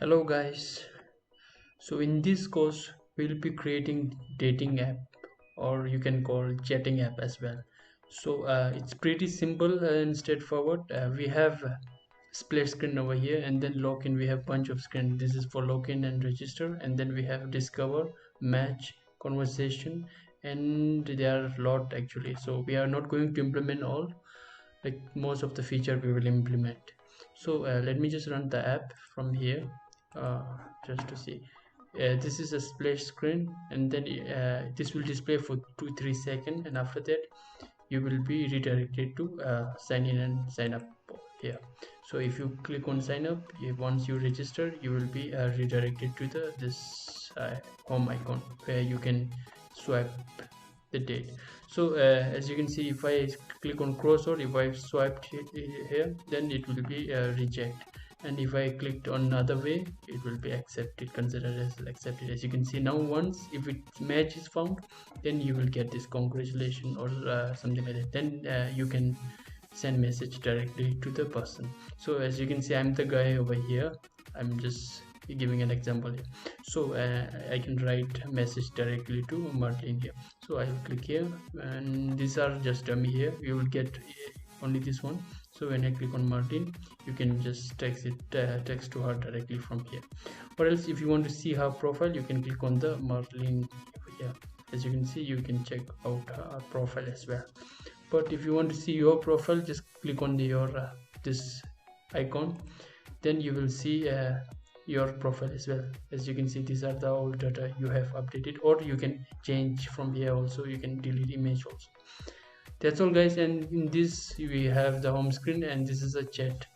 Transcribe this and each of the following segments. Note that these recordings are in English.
Hello guys. So in this course we'll be creating dating app, or you can call chatting app as well. So it's pretty simple and straightforward. We have split screen over here, and then login we have bunch of screen. This is for login and register, and then we have discover, match, conversation, and there are a lot actually. So we are not going to implement all, like most of the feature we will implement. So let me just run the app from here, uh, just to see. This is a splash screen, and then this will display for 2-3 seconds, and after that you will be redirected to sign in and sign up here. So if you click on sign up, once you register, you will be redirected to the this home icon where you can swipe the date. So as you can see, if I click on crossword, if I swiped here, then it will be reject, and if I clicked on another way, it will be accepted, considered as accepted. As you can see now, once if it match is found, then you will get this congratulations or something like that. Then you can send message directly to the person. So as you can see, I'm the guy over here. I'm just giving an example here. So I can write a message directly to Martin here. So I will click here, and these are just dummy here. You will get only this one. So when I click on Martin, you can just text to her directly from here. Or else if you want to see her profile, you can click on the Marlene here. As you can see, you can check out her profile as well. But if you want to see your profile, just click on your this icon, then you will see your profile as well. As you can see, these are the old data you have updated, or you can change from here also. You can delete image also. That's all guys, and in this we have the home screen, and this is a chat.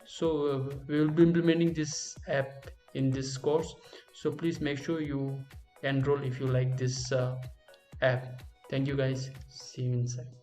So we will be implementing this app in this course, so please make sure you enroll if you like this app. Thank you guys, see you inside.